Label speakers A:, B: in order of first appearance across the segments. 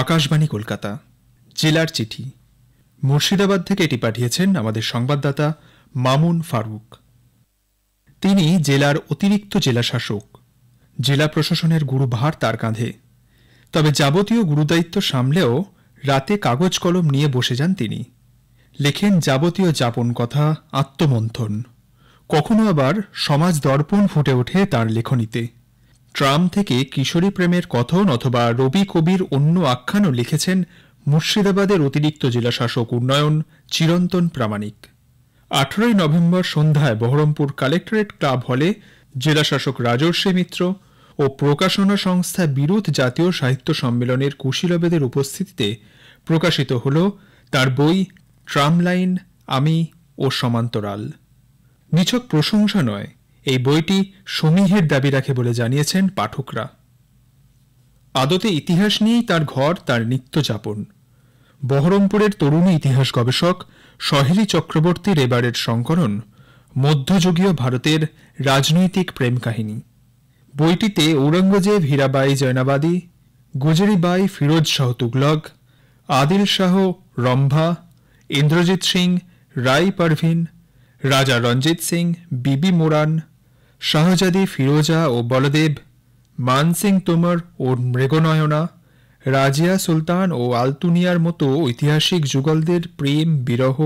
A: আকাশবাণী কলকাতা জেলার চিঠি মুর্শিদাবাদ থেকে এটি পাঠিয়েছেন আমাদের সংবাদদাতা মামুন ফারুক। তিনি জেলার অতিরিক্ত জেলাশাসক। জেলা প্রশাসনের গুরুভার তার কাঁধে। তবে যাবতীয় গুরুদায়িত্ব সামলেও রাতে কাগজ কলম নিয়ে বসে যান তিনি। লেখেন যাবতীয় যাপন কথা, আত্মমন্থন। কখনো আবার সমাজ দর্পণ ফুটে ওঠে তার লেখনীতে। ট্রাম থেকে কিশোরী প্রেমের কথন অথবা রবি কবির অন্য আখ্যানও লিখেছেন মুর্শিদাবাদের অতিরিক্ত জেলাশাসক উন্নয়ন চিরন্তন প্রামাণিক। 18 নভেম্বর সন্ধ্যায় বহরমপুর কালেক্টরেট ক্লাব হলে জেলাশাসক রাজর্ষি মিত্র ও প্রকাশনা সংস্থা বিরুদ্ধ জাতীয় সাহিত্য সম্মেলনের কুশীলবেদের উপস্থিতিতে প্রকাশিত হল তার বই ট্রাম লাইন, আমি ও সমান্তরাল। নিছক প্রশংসা নয়, এই বইটি সমীহের দাবি রাখে বলে জানিয়েছেন পাঠকরা। আদতে ইতিহাস নিয়েই তার ঘর, তার নিত্যযাপন। বহরমপুরের তরুণী ইতিহাস গবেষক সহেলী চক্রবর্তীর এবারের সংকলন মধ্যযুগীয় ভারতের রাজনৈতিক প্রেম কাহিনী। বইটিতে ঔরঙ্গজেব হীরাবাই জৈনাবাদী, গুজরিবাই ফিরোজ শাহ তুগলক, আদিল শাহ রম্ভা, ইন্দ্রজিৎ সিং রাই পারভিন, রাজা রঞ্জিত সিং, বিবি মোরান, শাহজাদি ফিরোজা ও বলদেব, মান সিং তোমর ও মৃগনয়না, রাজিয়া সুলতান ও আলতুনিয়ার মতো ঐতিহাসিক যুগলদের প্রেম, বিরহ,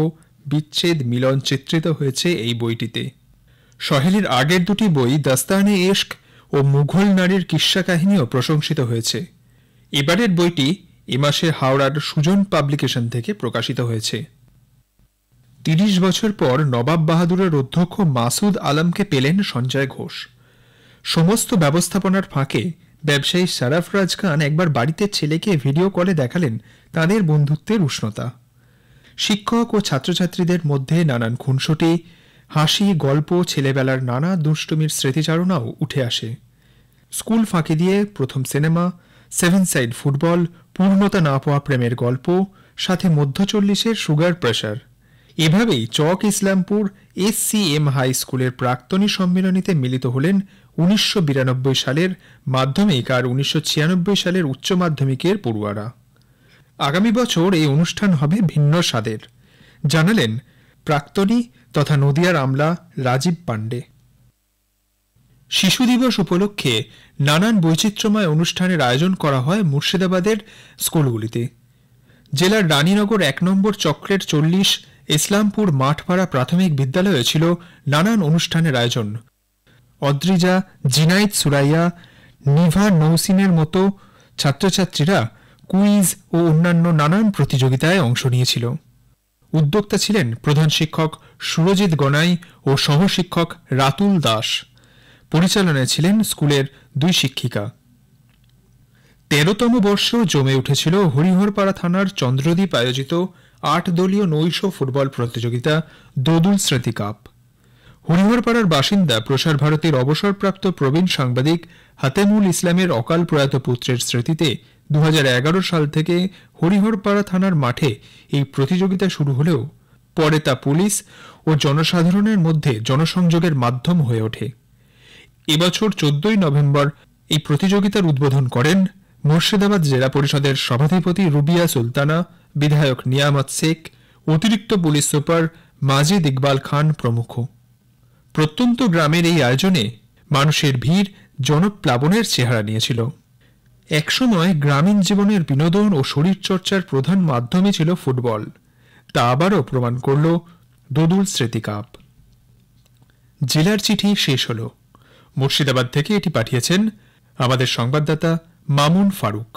A: বিচ্ছেদ, মিলন চিত্রিত হয়েছে এই বইটিতে। সহেলীর আগের দুটি বই দাস্তানে ইশক ও মুঘল নারীর কিস্সা কাহিনীও প্রশংসিত হয়েছে। এবারের বইটি এ মাসে হাওড়ার সুজন পাবলিকেশন থেকে প্রকাশিত হয়েছে। 30 বছর পর নবাব বাহাদুরের অধ্যক্ষ মাসুদ আলমকে পেলেন সঞ্জয় ঘোষ। সমস্ত ব্যবস্থাপনার ফাঁকে ব্যবসায়ী সারাফরাজ খান একবার বাড়িতে ছেলেকে ভিডিও কলে দেখালেন তাঁদের বন্ধুত্বের উষ্ণতা। শিক্ষক ও ছাত্রছাত্রীদের মধ্যে নানান খুনসুটি, হাসি, গল্প, ছেলেবেলার নানা দুষ্টুমির স্মৃতিচারণাও উঠে আসে। স্কুল ফাঁকি দিয়ে প্রথম সিনেমা, 7 সাইড ফুটবল, পূর্ণতা না পাওয়া প্রেমের গল্প, সাথে মধ্য 40-এর সুগার প্রেশার। এভাবেই চক ইসলামপুর SCM হাই স্কুলের প্রাক্তনী সম্মেলনীতে মিলিত হলেন 1992 সালের মাধ্যমিক আর 1996 সালের উচ্চ মাধ্যমিকের পড়ুয়ারা। আগামী বছর এই অনুষ্ঠান হবে ভিন্ন স্বাদের, জানালেন প্রাক্তনী তথা নদিয়ার আমলা রাজীব পাণ্ডে। শিশু দিবস উপলক্ষে নানান বৈচিত্র্যময় অনুষ্ঠানের আয়োজন করা হয় মুর্শিদাবাদের স্কুলগুলিতে। জেলার রানীনগর 1 নম্বর চক্রের 40 ইসলামপুর মাঠপাড়া প্রাথমিক বিদ্যালয়ে ছিল নানান অনুষ্ঠানের আয়োজন। অদ্রিজা, জিনাইদ সুরাইয়া, নিভা নৌসিনের মতো ছাত্রছাত্রীরা কুইজ ও অন্যান্য নানান প্রতিযোগিতায় অংশ নিয়েছিল। উদ্যোক্তা ছিলেন প্রধান শিক্ষক সুরজিৎ গনাই ও সহশিক্ষক রাতুল দাস। পরিচালনায় ছিলেন স্কুলের 2 শিক্ষিকা। 13তম বর্ষেও জমে উঠেছিল হরিহরপাড়া থানার চন্দ্রদ্বীপ আয়োজিত 8 দলীয় নৈশ ফুটবল প্রতিযোগিতা দোদুল স্মৃতি কাপ। হরিহরপাড়ার বাসিন্দা প্রসার ভারতীর অবসরপ্রাপ্ত প্রবীণ সাংবাদিক হাতেমুল ইসলামের অকাল প্রয়াত পুত্রের স্মৃতিতে 2011 সাল থেকে হরিহরপাড়া থানার মাঠে এই প্রতিযোগিতা শুরু হলেও পরে তা পুলিশ ও জনসাধারণের মধ্যে জনসংযোগের মাধ্যম হয়ে ওঠে। এবছর 14 নভেম্বর এই প্রতিযোগিতার উদ্বোধন করেন মুর্শিদাবাদ জেলা পরিষদের সভাধিপতি রুবিয়া সুলতানা, বিধায়ক নিয়ামত শেখ, অতিরিক্ত পুলিশ সুপার মাজিদ ইকবাল খান প্রমুখ। প্রত্যন্ত গ্রামের এই আয়োজনে মানুষের ভিড় জনপ্লাবনের চেহারা নিয়েছিল। একসময় গ্রামীণ জীবনের বিনোদন ও শরীরচর্চার প্রধান মাধ্যমই ছিল ফুটবল, তা আবারও প্রমাণ করল দোদুল স্মৃতি কাপ। জেলার চিঠি শেষ হল। মুর্শিদাবাদ থেকে এটি পাঠিয়েছেন আমাদের সংবাদদাতা মামুন ফারুক।